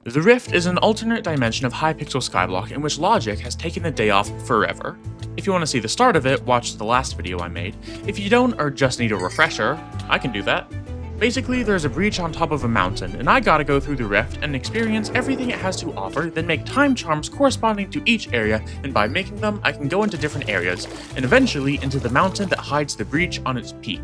The Rift is an alternate dimension of Hypixel Skyblock in which logic has taken the day off forever. If you want to see the start of it, watch the last video I made. If you don't, or just need a refresher, I can do that. Basically, there's a breach on top of a mountain, and I gotta go through the Rift and experience everything it has to offer, then make time charms corresponding to each area, and by making them, I can go into different areas, and eventually into the mountain that hides the breach on its peak.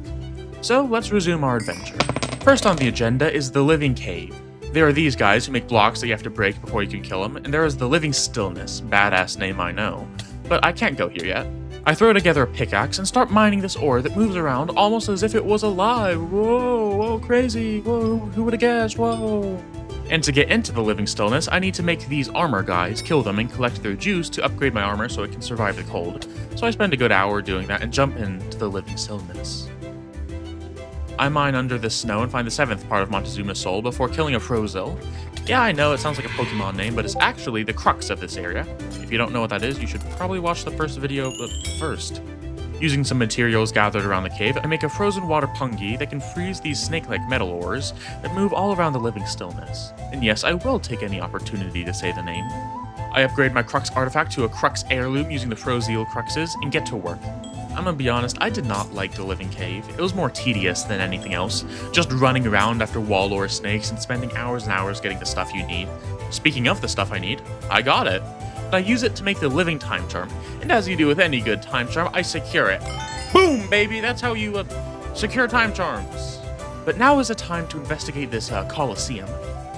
So, let's resume our adventure. First on the agenda is the Living Cave. There are these guys who make blocks that you have to break before you can kill them, and there is the Living Stillness, badass name I know, but I can't go here yet. I throw together a pickaxe and start mining this ore that moves around almost as if it was alive. Whoa, whoa, crazy, whoa, who would have guessed, whoa. And to get into the Living Stillness, I need to make these armor guys, kill them, and collect their juice to upgrade my armor so it can survive the cold. So I spend a good hour doing that and jump into the Living Stillness. I mine under the snow and find the 7th part of Montezuma's soul before killing a Frozil. Yeah, I know it sounds like a Pokemon name, but it's actually the crux of this area. If you don't know what that is, you should probably watch the first video first. Using some materials gathered around the cave, I make a frozen water pungi that can freeze these snake-like metal ores that move all around the Living Stillness. And yes, I will take any opportunity to say the name. I upgrade my Crux artifact to a Crux heirloom using the Frozil Cruxes and get to work. I'm gonna be honest, I did not like the Living Cave. It was more tedious than anything else, just running around after wall ore snakes and spending hours and hours getting the stuff you need. Speaking of the stuff I need, I got it. I use it to make the Living Time Charm, and as you do with any good time charm, I secure it. Boom, baby, that's how you secure time charms. But now is the time to investigate this Coliseum.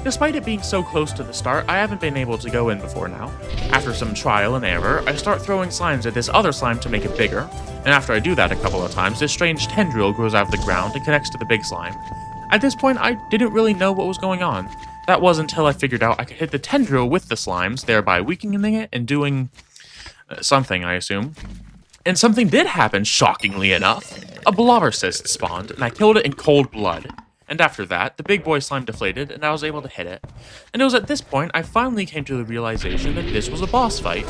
Despite it being so close to the start, I haven't been able to go in before now. After some trial and error, I start throwing slimes at this other slime to make it bigger, and after I do that a couple of times, this strange tendril grows out of the ground and connects to the big slime. At this point, I didn't really know what was going on. That was until I figured out I could hit the tendril with the slimes, thereby weakening it and doing something, I assume. And something did happen, shockingly enough. A blobbercyst spawned, and I killed it in cold blood. And after that, the big boy slime deflated, and I was able to hit it. And it was at this point I finally came to the realization that this was a boss fight.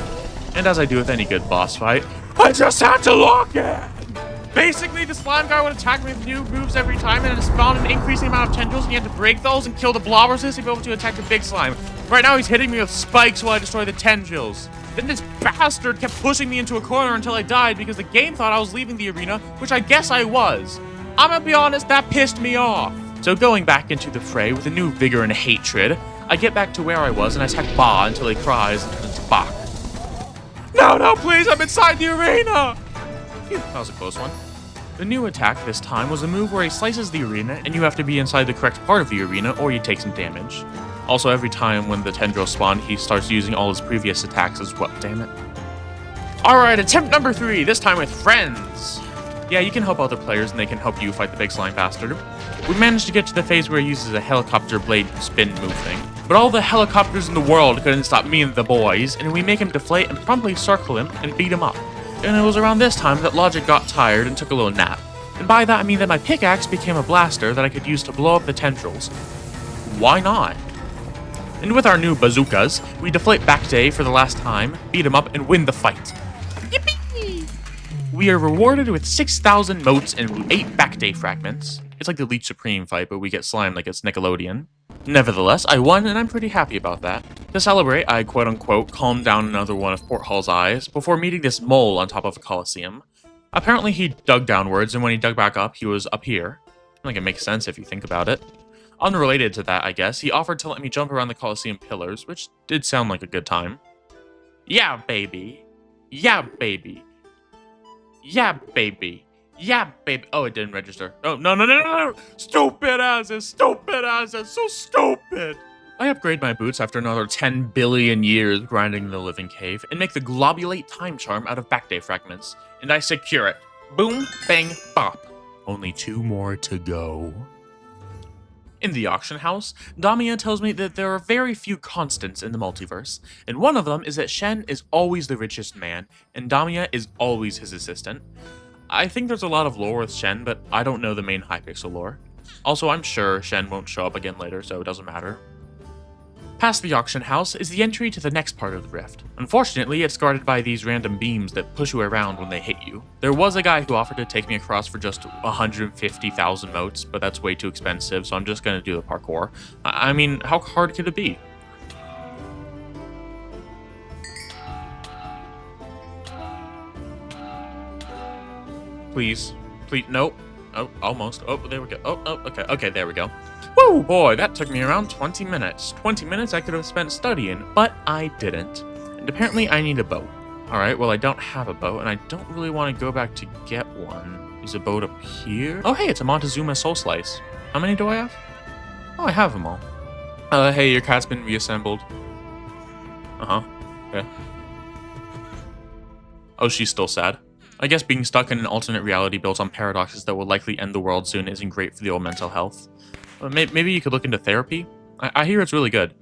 And as I do with any good boss fight, I just had to lock it! Basically, the slime guy would attack me with new moves every time, and it spawned an increasing amount of tendrils, and you had to break those and kill the blobbercyst to be able to attack the big slime. Right now, he's hitting me with spikes while I destroy the tendrils. Then this bastard kept pushing me into a corner until I died because the game thought I was leaving the arena, which I guess I was. I'm gonna be honest, that pissed me off. So going back into the fray with a new vigor and hatred, I get back to where I was and I attack Ba until he cries and turns to Bach. No, please, I'm inside the arena! Phew, that was a close one. The new attack this time was a move where he slices the arena and you have to be inside the correct part of the arena or you take some damage. Also, every time when the tendrils spawn, he starts using all his previous attacks as well. Damn it. Alright, attempt number 3, this time with friends. Yeah, you can help other players and they can help you fight the big slime bastard. We managed to get to the phase where he uses a helicopter blade spin move thing. But all the helicopters in the world couldn't stop me and the boys, and we make him deflate and promptly circle him and beat him up. And it was around this time that Logic got tired and took a little nap. And by that I mean that my pickaxe became a blaster that I could use to blow up the tendrils. Why not? And with our new bazookas, we deflate Back Day for the last time, beat him up, and win the fight. Yippee! We are rewarded with 6,000 motes and 8 Back Day fragments. It's like the Leech Supreme fight, but we get slimed like it's Nickelodeon. Nevertheless, I won and I'm pretty happy about that. To celebrate, I quote-unquote calmed down another one of Port Hall's eyes before meeting this mole on top of a coliseum. Apparently he dug downwards, and when he dug back up, he was up here. Like, it makes sense if you think about it. Unrelated to that, I guess, he offered to let me jump around the coliseum pillars, which did sound like a good time. Yeah, baby. Yeah, baby. Yeah, baby. Yeah, baby. Oh, it didn't register. Oh, no. Stupid asses, so stupid. I upgrade my boots after another 10 billion years grinding the Living Cave and make the Globulate Time Charm out of Backday fragments. And I secure it. Boom, bang, bop. Only 2 more to go. In the auction house, Damia tells me that there are very few constants in the multiverse, and one of them is that Shen is always the richest man, and Damia is always his assistant. I think there's a lot of lore with Shen, but I don't know the main Hypixel lore. Also, I'm sure Shen won't show up again later, so it doesn't matter. Past the auction house is the entry to the next part of the rift. Unfortunately, it's guarded by these random beams that push you around when they hit you. There was a guy who offered to take me across for just 150,000 motes, but that's way too expensive, so I'm just gonna do the parkour. I mean, how hard could it be? Please. Please. Nope. Oh, almost. Oh, there we go. Oh, okay. Okay, there we go. Woo, boy, that took me around 20 minutes. 20 minutes I could have spent studying, but I didn't. And apparently I need a boat. Alright, well, I don't have a boat, and I don't really want to go back to get one. Is a boat up here? Oh, hey, it's a Montezuma Soul Slice. How many do I have? Oh, I have them all. Hey, your cat's been reassembled. Uh-huh. Yeah. Oh, she's still sad. I guess being stuck in an alternate reality built on paradoxes that will likely end the world soon isn't great for the old mental health. Maybe you could look into therapy? I hear it's really good.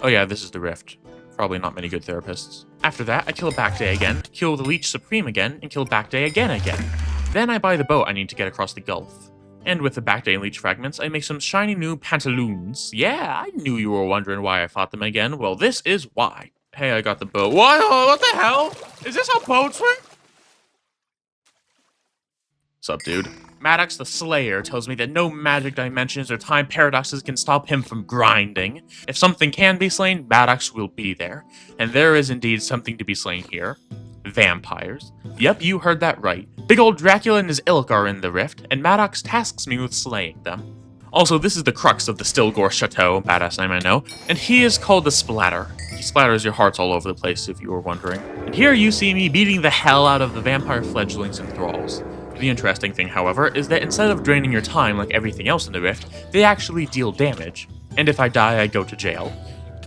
Oh yeah, this is the Rift. Probably not many good therapists. After that, I kill Back Day again, kill the Leech Supreme again, and kill Back Day again. Then I buy the boat I need to get across the Gulf. And with the Back Day and Leech fragments, I make some shiny new pantaloons. Yeah, I knew you were wondering why I fought them again. Well, this is why. Hey, I got the boat. What the hell? Is this how boats work? Sup, dude? Maddox the Slayer tells me that no magic dimensions or time paradoxes can stop him from grinding. If something can be slain, Maddox will be there. And there is indeed something to be slain here. Vampires. Yep, you heard that right. Big old Dracula and his ilk are in the Rift, and Maddox tasks me with slaying them. Also, this is the crux of the Stilgore Chateau, badass name I know, and he is called the Splatter. He splatters your hearts all over the place, if you were wondering. And here you see me beating the hell out of the vampire fledglings and thralls. The interesting thing, however, is that instead of draining your time like everything else in the Rift, they actually deal damage. And if I die, I go to jail.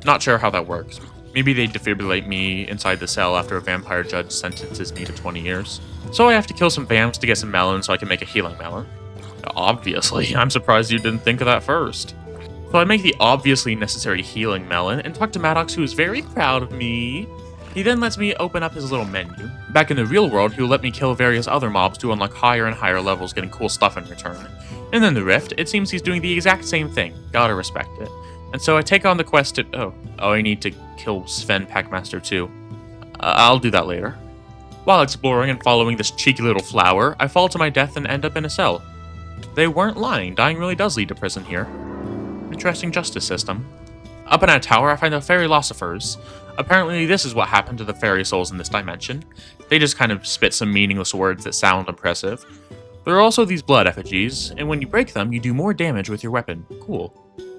Not sure how that works. Maybe they defibrillate me inside the cell after a vampire judge sentences me to 20 years. So I have to kill some vamps to get some melon so I can make a healing melon. Obviously, I'm surprised you didn't think of that first. So I make the obviously necessary healing melon and talk to Maddox, who is very proud of me. He then lets me open up his little menu. Back in the real world, he will let me kill various other mobs to unlock higher and higher levels, getting cool stuff in return. And then the Rift, it seems he's doing the exact same thing. Gotta respect it. And so I take on the quest to... Oh, I need to kill Sven Packmaster too. I'll do that later. While exploring and following this cheeky little flower, I fall to my death and end up in a cell. They weren't lying, dying really does lead to prison here. Interesting justice system. Up in a tower, I find the fairy philosophers. Apparently, this is what happened to the fairy souls in this dimension. They just kind of spit some meaningless words that sound impressive. There are also these blood effigies, and when you break them, you do more damage with your weapon. Cool.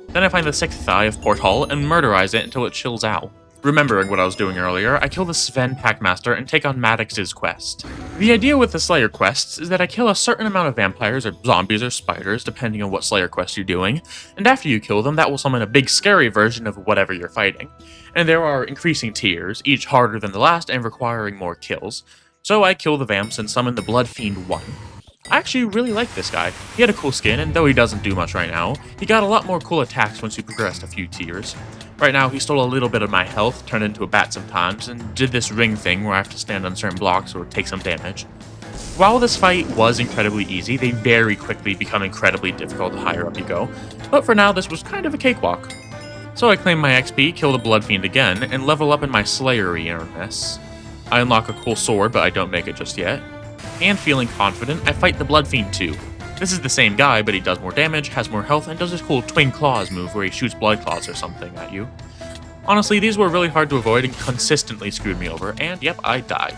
Then I find the sixth thigh of Porthall and murderize it until it chills out. Remembering what I was doing earlier, I kill the Sven Packmaster and take on Maddox's quest. The idea with the Slayer quests is that I kill a certain amount of vampires or zombies or spiders, depending on what Slayer quest you're doing, and after you kill them, that will summon a big scary version of whatever you're fighting. And there are increasing tiers, each harder than the last and requiring more kills. So I kill the vamps and summon the Blood Fiend 1. I actually really like this guy. He had a cool skin, and though he doesn't do much right now, he got a lot more cool attacks once you progressed a few tiers. Right now, he stole a little bit of my health, turned into a bat sometimes, and did this ring thing where I have to stand on certain blocks or take some damage. While this fight was incredibly easy, they very quickly become incredibly difficult the higher up you go, but for now this was kind of a cakewalk. So I claim my XP, kill the Blood Fiend again, and level up in my Slayer-y-ness. I unlock a cool sword, but I don't make it just yet. And feeling confident, I fight the Blood Fiend 2. This is the same guy, but he does more damage, has more health, and does this cool Twin Claws move where he shoots blood claws or something at you. Honestly, these were really hard to avoid and consistently screwed me over, and yep, I died.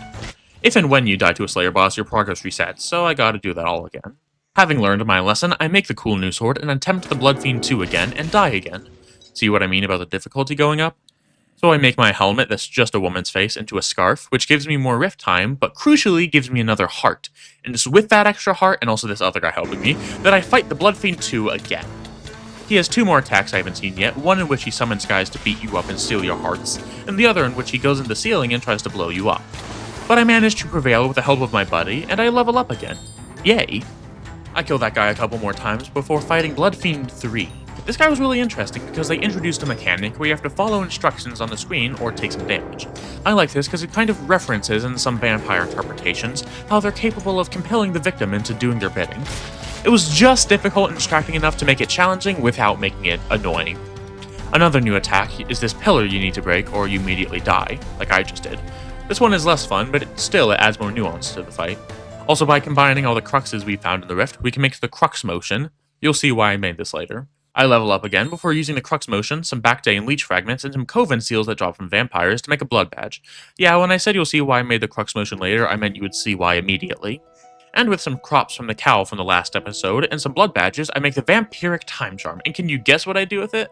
If and when you die to a Slayer boss, your progress resets, so I gotta do that all again. Having learned my lesson, I make the cool new sword and attempt the Blood Fiend 2 again, and die again. See what I mean about the difficulty going up? So I make my helmet that's just a woman's face into a scarf, which gives me more rift time, but crucially gives me another heart. And it's with that extra heart, and also this other guy helping me, that I fight the Blood Fiend 2 again. He has two more attacks I haven't seen yet, one in which he summons guys to beat you up and steal your hearts, and the other in which he goes in the ceiling and tries to blow you up. But I manage to prevail with the help of my buddy, and I level up again. Yay! I kill that guy a couple more times before fighting Blood Fiend 3. This guy was really interesting because they introduced a mechanic where you have to follow instructions on the screen or take some damage. I like this because it kind of references in some vampire interpretations how they're capable of compelling the victim into doing their bidding. It was just difficult and distracting enough to make it challenging without making it annoying. Another new attack is this pillar you need to break or you immediately die, like I just did. This one is less fun, but it adds more nuance to the fight. Also, by combining all the cruxes we found in the rift, we can make the crux motion. You'll see why I made this later. I level up again before using the crux motion, some backday and leech fragments, and some coven seals that drop from vampires to make a blood badge. Yeah, when I said you'll see why I made the crux motion later, I meant you would see why immediately. And with some crops from the cow from the last episode and some blood badges, I make the vampiric time charm. And can you guess what I do with it?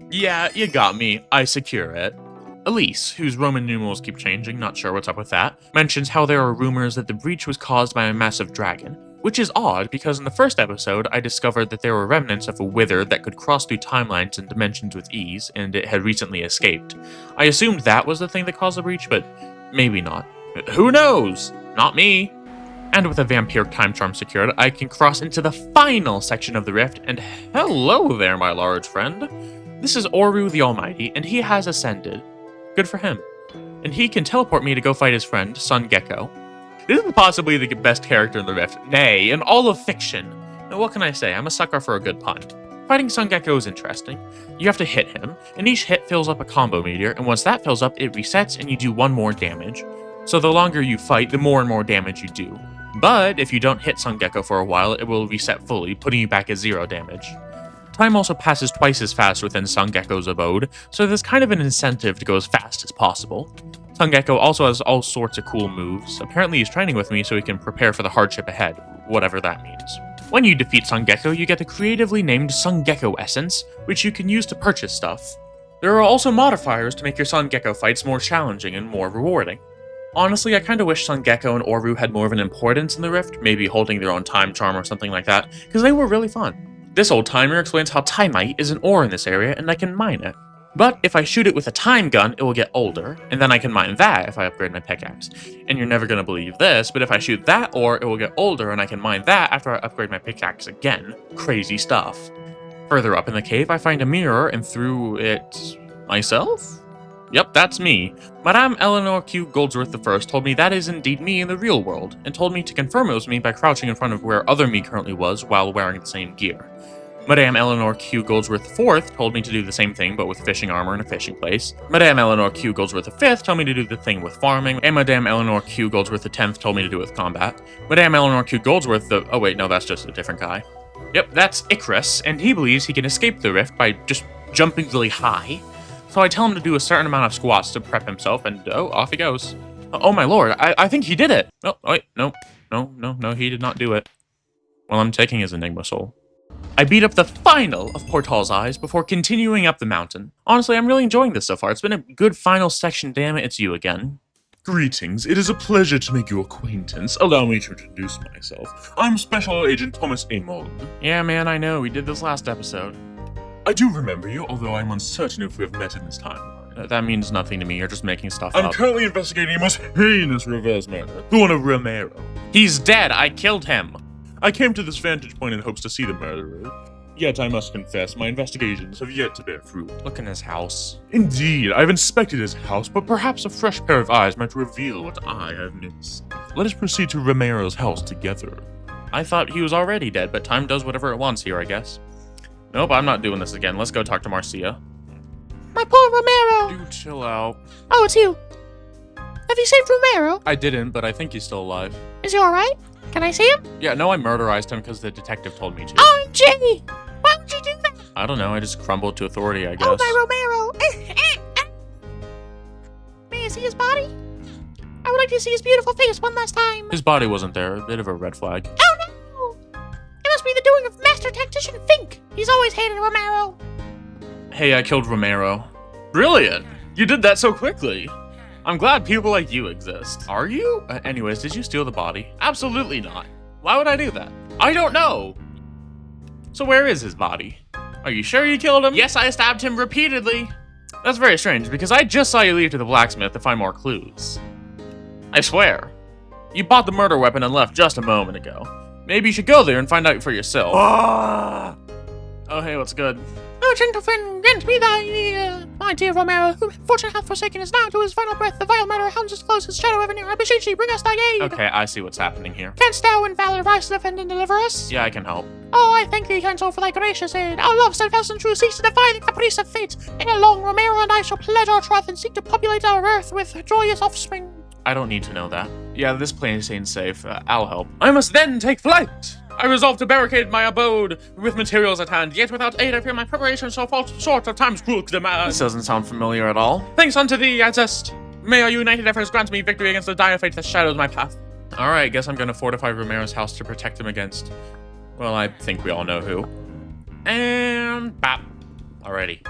Yeah, you got me. I secure it. Elise, whose Roman numerals keep changing, not sure what's up with that, mentions how there are rumors that the breach was caused by a massive dragon. Which is odd, because in the first episode, I discovered that there were remnants of a wither that could cross through timelines and dimensions with ease, and it had recently escaped. I assumed that was the thing that caused the breach, but maybe not. Who knows? Not me. And with a vampiric time charm secured, I can cross into the final section of the rift, and hello there, my large friend. This is Oru the Almighty, and he has ascended. Good for him. And he can teleport me to go fight his friend, Sun Gecko. This is possibly the best character in the rift, nay, in all of fiction. Now what can I say, I'm a sucker for a good pun. Fighting Sun Gecko is interesting. You have to hit him, and each hit fills up a combo meter, and once that fills up, it resets and you do 1 more damage. So the longer you fight, the more and more damage you do. But if you don't hit Sun Gecko for a while, it will reset fully, putting you back at 0 damage. Time also passes twice as fast within Sun Gecko's abode, so there's kind of an incentive to go as fast as possible. Sun Gecko also has all sorts of cool moves. Apparently he's training with me so he can prepare for the hardship ahead, whatever that means. When you defeat Sun Gecko, you get the creatively named Sun Gecko Essence, which you can use to purchase stuff. There are also modifiers to make your Sun Gecko fights more challenging and more rewarding. Honestly, I kinda wish Sun Gecko and Oru had more of an importance in the rift, maybe holding their own time charm or something like that, because they were really fun. This old timer explains how Timite is an ore in this area and I can mine it. But if I shoot it with a time gun, it will get older, and then I can mine that if I upgrade my pickaxe. And you're never gonna believe this, but if I shoot that ore, it will get older and I can mine that after I upgrade my pickaxe again. Crazy stuff. Further up in the cave, I find a mirror and through it... myself? Yep, that's me. Madame Eleanor Q. Goldsworth I told me that is indeed me in the real world, and told me to confirm it was me by crouching in front of where other me currently was while wearing the same gear. Madame Eleanor Q. Goldsworth IV told me to do the same thing but with fishing armor and a fishing place. Madame Eleanor Q. Goldsworth V told me to do the thing with farming, and Madame Eleanor Q. Goldsworth X told me to do it with combat. Madame Eleanor Q. Goldsworth oh wait, no, that's just a different guy. Yep, that's Icarus, and he believes he can escape the rift by just jumping really high. So I tell him to do a certain amount of squats to prep himself, and off he goes. Oh my lord, I think he did it! Oh, wait, no, he did not do it. Well, I'm taking his Enigma Soul. I beat up the final of Portal's Eyes before continuing up the mountain. Honestly, I'm really enjoying this so far. It's been a good final section, damn it, it's you again. Greetings, it is a pleasure to make your acquaintance. Allow me to introduce myself. I'm Special Agent Thomas Amon. Yeah, man, I know, we did this last episode. I do remember you, although I'm uncertain if we have met in this timeline. That means nothing to me, you're just making stuff up. I'm currently investigating a most heinous reverse murder, the one of Romero. He's dead, I killed him! I came to this vantage point in hopes to see the murderer. Yet I must confess, my investigations have yet to bear fruit. Look in his house. Indeed, I've inspected his house, but perhaps a fresh pair of eyes might reveal what I have missed. Let us proceed to Romero's house together. I thought he was already dead, but time does whatever it wants here, I guess. Nope, I'm not doing this again. Let's go talk to Marcia. My poor Romero! Do chill out. Oh, it's you. Have you saved Romero? I didn't, but I think he's still alive. Is he alright? Can I see him? Yeah, no, I murderized him because the detective told me to. Oh, Jay! Why would you do that? I don't know, I just crumbled to authority, I guess. Oh, my Romero! May I see his body? I would like to see his beautiful face one last time. His body wasn't there, a bit of a red flag. Oh, no! It must be the doing of Master Tactician Fink. He's always hated Romero. Hey, I killed Romero. Brilliant! You did that so quickly. I'm glad people like you exist. Are you? Anyways, did you steal the body? Absolutely not. Why would I do that? I don't know. So where is his body? Are you sure you killed him? Yes, I stabbed him repeatedly. That's very strange, because I just saw you leave to the blacksmith to find more clues. I swear. You bought the murder weapon and left just a moment ago. Maybe you should go there and find out for yourself. Ah! Oh, hey, what's good? Oh, gentle friend, grant me thy, my dear Romero, whom fortune hath forsaken us now to his final breath. The vile murderer hounds us close, his shadow ever near. I beseech thee, bring us thy aid. Okay, I see what's happening here. Canst thou in valor rise to defend and deliver us? Yeah, I can help. Oh, I thank thee, kind soul, for thy gracious aid. Our love, steadfast and true, seeks to defy the caprice of fate. Ere long, Romero and I shall pledge our troth and seek to populate our earth with joyous offspring. I don't need to know that. Yeah, this place ain't safe. I'll help. I must then take flight! I resolve to barricade my abode with materials at hand, yet without aid I fear my preparations shall fall short of time's cruel demand. This doesn't sound familiar at all. Thanks unto thee, Azest. May our united efforts grant me victory against the dire fate that shadows my path. Alright, guess I'm gonna fortify Romero's house to protect him against... Well, I think we all know who. And... bap. Alrighty.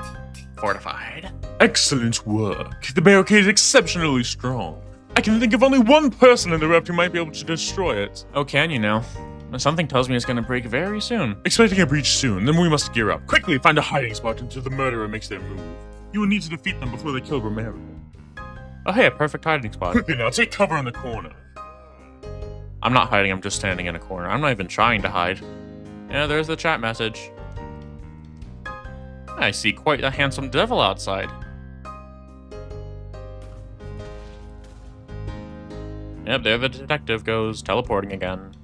Fortified. Excellent work. The barricade is exceptionally strong. I can think of only one person in the raft who might be able to destroy it. Oh, can you now? Something tells me it's gonna break very soon. Expecting a breach soon, then we must gear up. Quickly find a hiding spot until the murderer makes their move. You will need to defeat them before they kill Romero. Oh hey, a perfect hiding spot. Quickly now, take cover in the corner. I'm not hiding, I'm just standing in a corner. I'm not even trying to hide. Yeah, there's the chat message. I see quite a handsome devil outside. Yep, there the detective goes, teleporting again.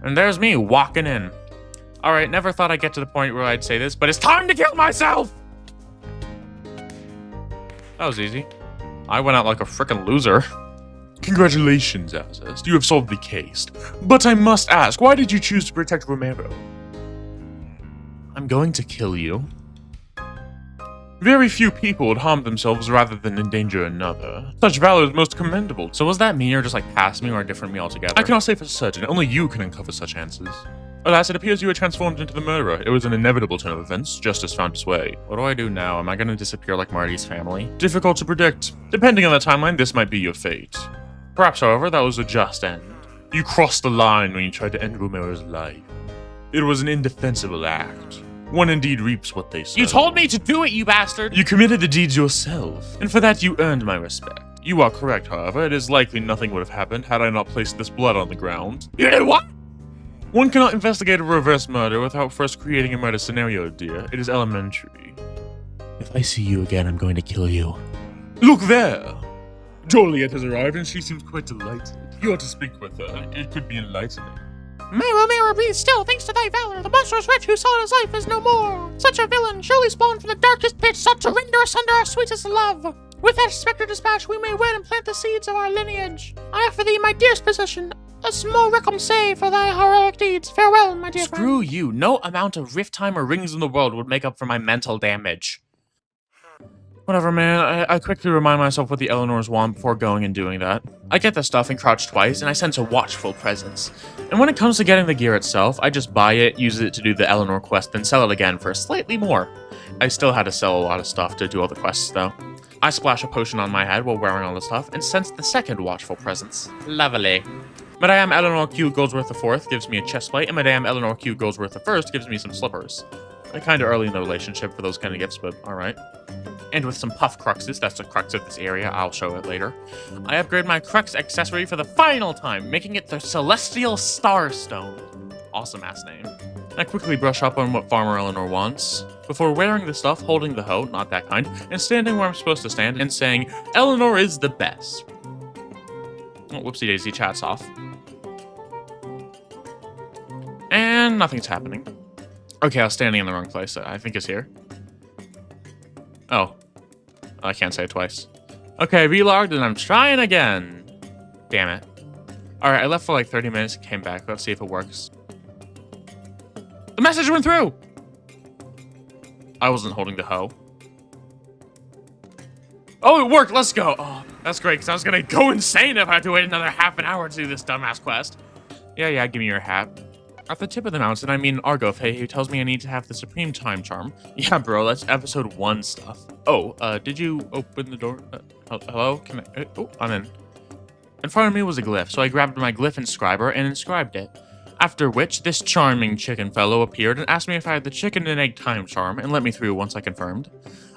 And there's me, walking in. Alright, never thought I'd get to the point where I'd say this, but it's time to kill myself! That was easy. I went out like a frickin' loser. Congratulations, Azest. You have solved the case. But I must ask, why did you choose to protect Romero? I'm going to kill you. Very few people would harm themselves rather than endanger another. Such valor is most commendable. So was that me or just like past me or a different me altogether? I cannot say for certain. Only you can uncover such answers. Alas, it appears you were transformed into the murderer. It was an inevitable turn of events. Justice found its way. What do I do now? Am I going to disappear like Marty's family? Difficult to predict. Depending on the timeline, this might be your fate. Perhaps, however, that was a just end. You crossed the line when you tried to end Romero's life. It was an indefensible act. One indeed reaps what they sow. You told me to do it, you bastard! You committed the deeds yourself, and for that you earned my respect. You are correct, however. It is likely nothing would have happened had I not placed this blood on the ground. You did what? One cannot investigate a reverse murder without first creating a murder scenario, dear. It is elementary. If I see you again, I'm going to kill you. Look there! Joliet has arrived, and she seems quite delighted. You ought to speak with her. It could be enlightening. May Romero be still, thanks to thy valor. The monstrous wretch who sought his life is no more. Such a villain, surely spawned from the darkest pit, sought to render asunder our sweetest love. With that spectre dispatch, we may wed and plant the seeds of our lineage. I offer thee my dearest possession, a small recompense for thy heroic deeds. Farewell, my dear friend. Screw you. No amount of rift time or rings in the world would make up for my mental damage. Whatever, man. I quickly remind myself what the Eleanors want before going and doing that. I get the stuff and crouch twice, and I sense a watchful presence. And when it comes to getting the gear itself, I just buy it, use it to do the Eleanor quest, then sell it again for slightly more. I still had to sell a lot of stuff to do all the quests, though. I splash a potion on my head while wearing all the stuff, and sense the second watchful presence. Lovely. Madame Eleanor Q. Goldsworth IV gives me a chestplate, and Madame Eleanor Q. Goldsworth I gives me some slippers. Kinda early in the relationship for those kind of gifts, but alright. And with some puff cruxes, that's the crux of this area, I'll show it later. I upgrade my crux accessory for the final time, making it the Celestial Starstone. Awesome ass name. I quickly brush up on what Farmer Eleanor wants, before wearing the stuff, holding the hoe, not that kind, and standing where I'm supposed to stand and saying, Eleanor is the best. Oh, whoopsie daisy, chat's off. And nothing's happening. Okay, I was standing in the wrong place. I think it's here. Oh. I can't say it twice. Okay, relogged and I'm trying again. Damn it. Alright, I left for like 30 minutes and came back. Let's see if it works. The message went through! I wasn't holding the hoe. Oh, it worked! Let's go! Oh, that's great, because I was gonna go insane if I had to wait another half an hour to do this dumbass quest. Yeah, give me your hat. At the tip of the mountain, I mean Argothe, who tells me I need to have the Supreme Time Charm. Yeah, bro, that's episode 1 stuff. Oh, did you open the door? Hello? Can I? Oh, I'm in. In front of me was a glyph, so I grabbed my glyph inscriber and inscribed it. After which, this charming chicken fellow appeared and asked me if I had the chicken and egg time charm and let me through once I confirmed.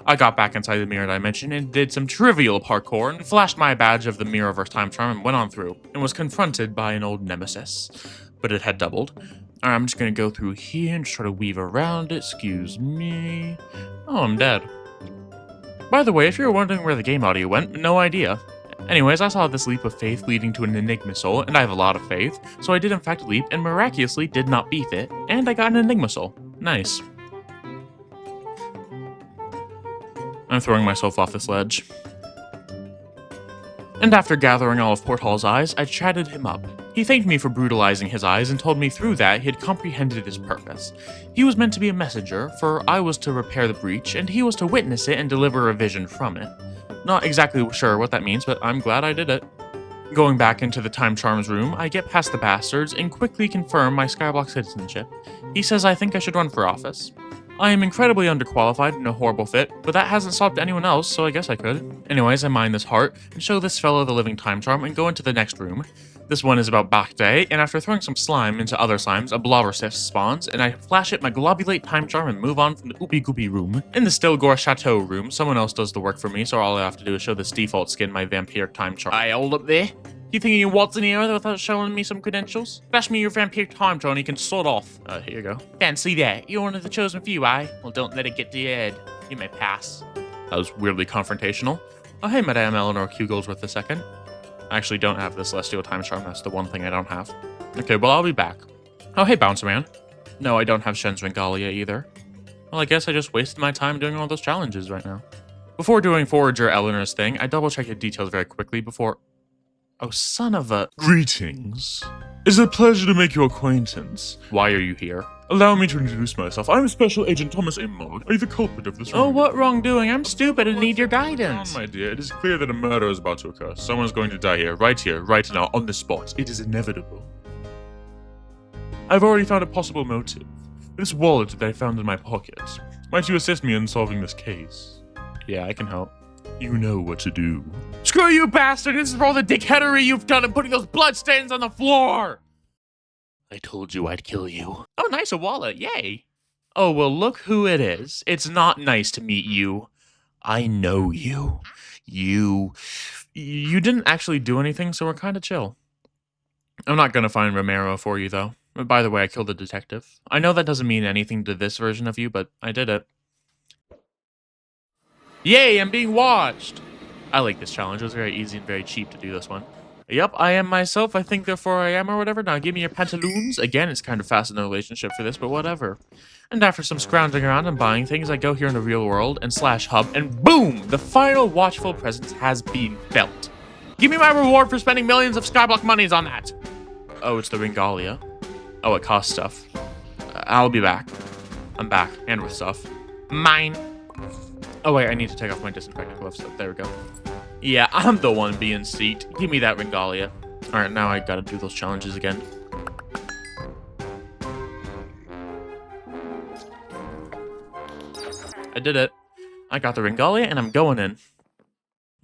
I got back inside the mirror dimension and did some trivial parkour and flashed my badge of the Mirrorverse time charm and went on through and was confronted by an old nemesis. But it had doubled. Alright, I'm just gonna go through here and try to weave around it. Excuse me. Oh, I'm dead. By the way, if you're wondering where the game audio went, no idea. Anyways, I saw this leap of faith leading to an Enigma Soul, and I have a lot of faith, so I did in fact leap and miraculously did not beef it, and I got an Enigma Soul. Nice. I'm throwing myself off this ledge. And after gathering all of Porthal's eyes, I chatted him up. He thanked me for brutalizing his eyes and told me through that he had comprehended his purpose. He was meant to be a messenger, for I was to repair the breach, and he was to witness it and deliver a vision from it. Not exactly sure what that means, but I'm glad I did it. Going back into the time charms room, I get past the bastards and quickly confirm my Skyblock citizenship. He says I think I should run for office. I am incredibly underqualified and a horrible fit, but that hasn't stopped anyone else, so I guess I could. Anyways, I mine this heart and show this fellow the living time charm and go into the next room. This one is about back day, and after throwing some slime into other slimes, a blobbersift spawns, and I flash it my globulate time charm and move on from the oopy goopy room. In the Stilgore Chateau room, someone else does the work for me, so all I have to do is show this default skin my vampire time charm. I hold up there. You think you can waltz in here without showing me some credentials? Flash me your vampire time charm and you can sort off. Here you go. Fancy that. You're one of the chosen few, eh? Well, don't let it get to your head. You may pass. That was weirdly confrontational. Oh, hey, Madame Eleanor Q Goldsworth II. I actually don't have the Celestial Time Charm. That's the one thing I don't have. Okay, well, I'll be back. Oh, hey, Bouncer Man. No, I don't have Shen's Ringalia either. Well, I guess I just wasted my time doing all those challenges right now. Before doing Forager Eleanor's thing, I double-check the details very quickly before... Oh, son of a... Greetings. It's a pleasure to make your acquaintance. Why are you here? Allow me to introduce myself. I'm Special Agent Thomas A. Mogg. Are you the culprit of this Oh, wrongdoing? what wrongdoing? I'm stupid and need your guidance. My dear, it is clear that a murder is about to occur. Someone's going to die here, right now, on the spot. It is inevitable. I've already found a possible motive. This wallet that I found in my pocket. Might you assist me in solving this case? Yeah, I can help. You know what to do. Screw you, bastard! This is for all the dickheadery you've done in putting those bloodstains on the floor! I told you I'd kill you. Oh, nice, a wallet, yay! Oh, well, look who it is. It's not nice to meet you. I know you. You didn't actually do anything, so we're kind of chill. I'm not gonna find Romero for you, though. By the way, I killed a detective. I know that doesn't mean anything to this version of you, but I did it. Yay, I'm being watched! I like this challenge. It was very easy and very cheap to do this one. Yep, I am myself. I think therefore I am or whatever. Now give me your pantaloons. Again, it's kind of fast in the relationship for this, but whatever. And after some scrounging around and buying things, I go here in the real world and slash hub, and boom! The final watchful presence has been felt. Give me my reward for spending millions of Skyblock monies on that! Oh, it's the Ringalia. Oh, it costs stuff. I'll be back. I'm back, and with stuff. Mine. Oh wait, I need to take off my disinfectant gloves, so there we go. Yeah, I'm the one being seat. Give me that Ringalia. Alright, now I gotta do those challenges again. I did it. I got the Ringalia, and I'm going in.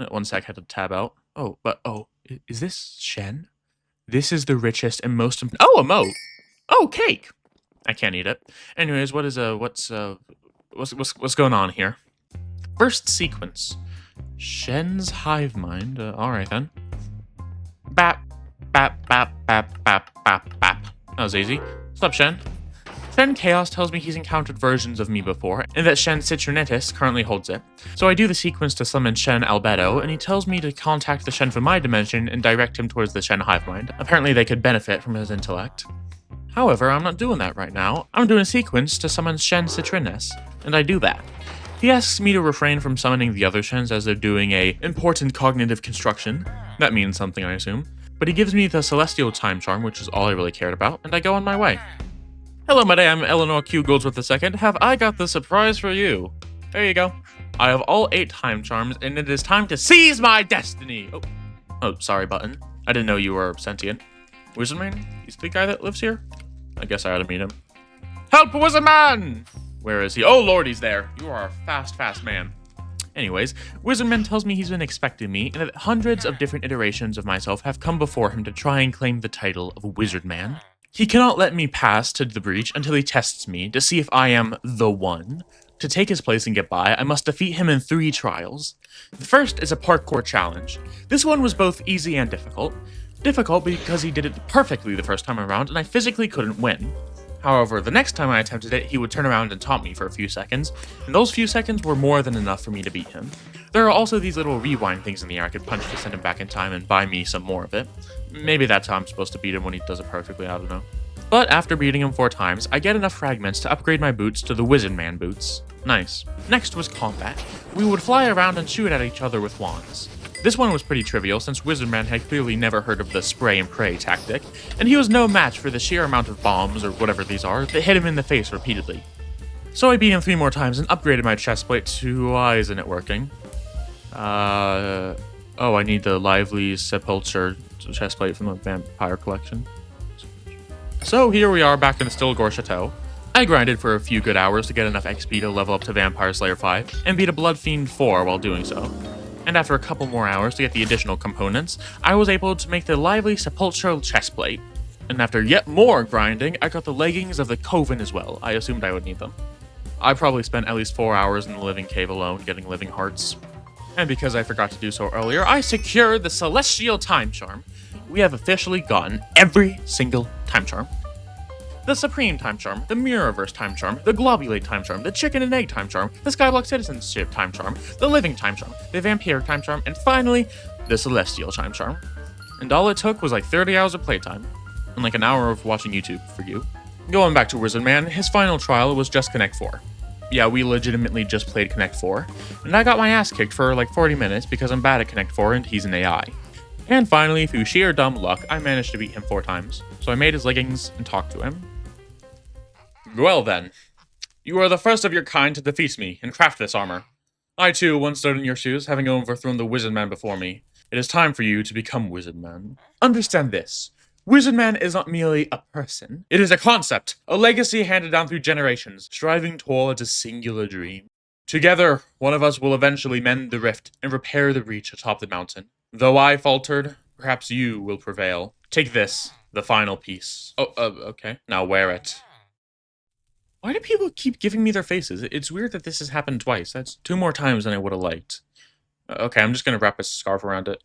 One sec, I had to tab out. Oh, is this Shen? This is the richest and most... Oh, a moat! Oh, cake! I can't eat it. Anyways, what's going on here? First sequence. Shen's hive mind. Alright then. Bap, bap, bap, bap, bap, bap, bap. That was easy. What's up, Shen? Then Chaos tells me he's encountered versions of me before, and that Shen Citronetis currently holds it. So I do the sequence to summon Shen Albedo, and he tells me to contact the Shen from my dimension and direct him towards the Shen hive mind. Apparently they could benefit from his intellect. However, I'm not doing that right now. I'm doing a sequence to summon Shen Citronis, and I do that. He asks me to refrain from summoning the other Shens as they're doing a important cognitive construction. That means something, I assume. But he gives me the Celestial Time Charm, which is all I really cared about, and I go on my way. Hello, Madame Eleanor Q Goldsworth II. Have I got the surprise for you? There you go. I have all 8 time charms, and it is time to seize my destiny! Oh, sorry, button. I didn't know you were sentient. Wizardman? He's the guy that lives here? I guess I ought to meet him. Help, Wizardman! Where is he? Oh lord, he's there. You are a fast man. Anyways, Wizardman tells me he's been expecting me, and that hundreds of different iterations of myself have come before him to try and claim the title of Wizardman. He cannot let me pass to the breach until he tests me to see if I am the one. To take his place and get by, I must defeat him in 3 trials. The first is a parkour challenge. This one was both easy and difficult. Difficult because he did it perfectly the first time around, and I physically couldn't win. However, the next time I attempted it, he would turn around and taunt me for a few seconds, and those few seconds were more than enough for me to beat him. There are also these little rewind things in the air I could punch to send him back in time and buy me some more of it. Maybe that's how I'm supposed to beat him when he does it perfectly, I don't know. But after beating him 4 times, I get enough fragments to upgrade my boots to the Wizardman boots. Nice. Next was combat. We would fly around and shoot at each other with wands. This one was pretty trivial since Wizardman had clearly never heard of the spray and pray tactic, and he was no match for the sheer amount of bombs, or whatever these are, that hit him in the face repeatedly. So I beat him 3 more times and upgraded my chestplate to... why isn't it working? Oh, I need the Lively Sepulture chestplate from the vampire collection. So here we are back in the Stilgore Chateau. I grinded for a few good hours to get enough XP to level up to Vampire Slayer 5, and beat a Blood Fiend 4 while doing so. And after a couple more hours to get the additional components, I was able to make the lively Sepulchral chestplate. And after yet more grinding, I got the leggings of the Coven as well. I assumed I would need them. I probably spent at least 4 hours in the living cave alone getting living hearts. And because I forgot to do so earlier, I secured the Celestial Time Charm. We have officially gotten every single Time Charm. The Supreme Time Charm, the Mirrorverse Time Charm, the Globulate Time Charm, the Chicken and Egg Time Charm, the Skyblock Citizenship Time Charm, the Living Time Charm, the Vampire Time Charm, and finally, the Celestial Time Charm. And all it took was like 30 hours of playtime, and like an hour of watching YouTube for you. Going back to Wizard Man, his final trial was just Connect 4. Yeah, we legitimately just played Connect 4, and I got my ass kicked for like 40 minutes because I'm bad at Connect 4 and he's an AI. And finally, through sheer dumb luck, I managed to beat him 4 times, so I made his leggings and talked to him. Well then, you are the first of your kind to defeat me and craft this armor. I too once stood in your shoes, having overthrown the Wizard Man before me. It is time for you to become Wizard Man. Understand this. Wizard Man is not merely a person. It is a concept, a legacy handed down through generations, striving towards a singular dream. Together, one of us will eventually mend the rift and repair the breach atop the mountain. Though I faltered, perhaps you will prevail. Take this, the final piece. Okay. Now wear it. Why do people keep giving me their faces? It's weird that this has happened twice. That's 2 more times than I would have liked. Okay, I'm just gonna wrap a scarf around it.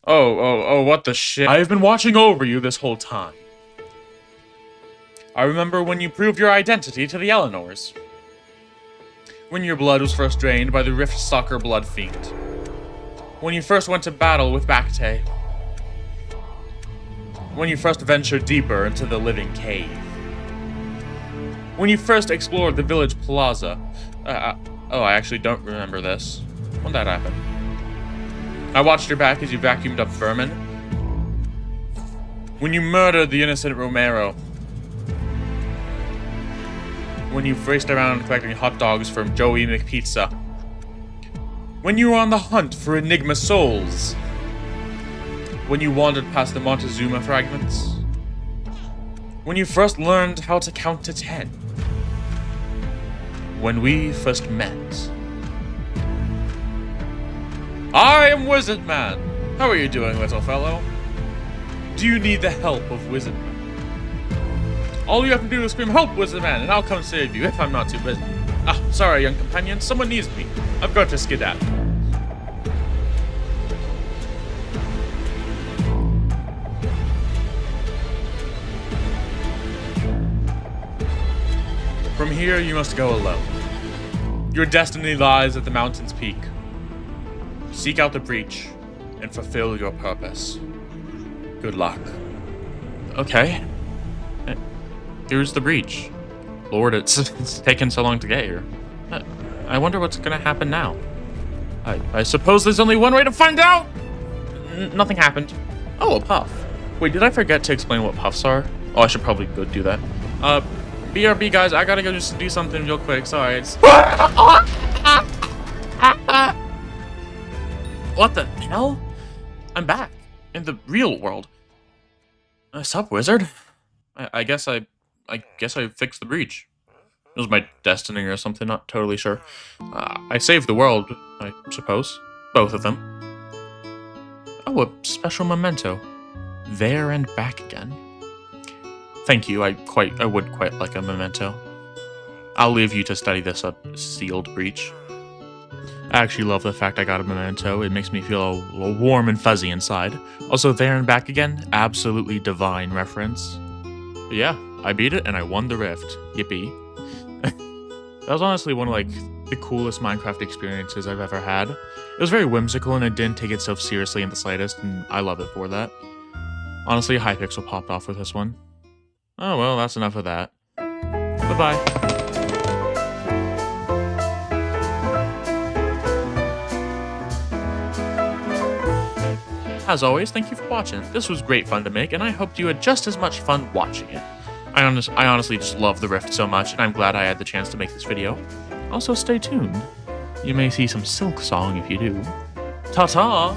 Oh, what the shit? I have been watching over you this whole time. I remember when you proved your identity to the Eleanors. When your blood was first drained by the Riftstalker Blood Fiend. When you first went to battle with Bacte. When you first ventured deeper into the living cave. When you first explored the village plaza. I actually don't remember this. When did that happen? I watched your back as you vacuumed up vermin. When you murdered the innocent Romero. When you raced around collecting hot dogs from Joey McPizza. When you were on the hunt for Enigma souls. When you wandered past the Montezuma fragments. When you first learned how to count to 10. When we first met. I am Wizard Man! How are you doing, little fellow? Do you need the help of Wizard Man? All you have to do is scream, "Help, Wizard Man!" and I'll come save you if I'm not too busy. Sorry, young companion, someone needs me. I've got to skedaddle. From here, you must go alone. Your destiny lies at the mountain's peak. Seek out the breach, and fulfill your purpose. Good luck. Okay. Here's the breach. Lord, it's taken so long to get here. I wonder what's gonna happen now. I suppose there's only one way to find out! Nothing happened. Oh, a puff. Wait, did I forget to explain what puffs are? Oh, I should probably go do that. BRB, guys, I gotta go just do something real quick. Sorry, it's... What the hell? I'm back. In the real world. Sup, wizard? I guess I fixed the breach. It was my destiny or something, not totally sure. I saved the world, I suppose. Both of them. Oh, a special memento. There and back again. Thank you, I would quite like a memento. I'll leave you to study this sealed breach. I actually love the fact I got a memento. It makes me feel a little warm and fuzzy inside. Also, there and back again, absolutely divine reference. But yeah, I beat it and I won the rift. Yippee. That was honestly one of the coolest Minecraft experiences I've ever had. It was very whimsical and it didn't take itself seriously in the slightest, and I love it for that. Honestly, Hypixel popped off with this one. Oh well, that's enough of that. Bye-bye. As always, thank you for watching. This was great fun to make, and I hoped you had just as much fun watching it. I honestly just love the Rift so much, and I'm glad I had the chance to make this video. Also, stay tuned. You may see some Silk Song if you do. Ta-ta!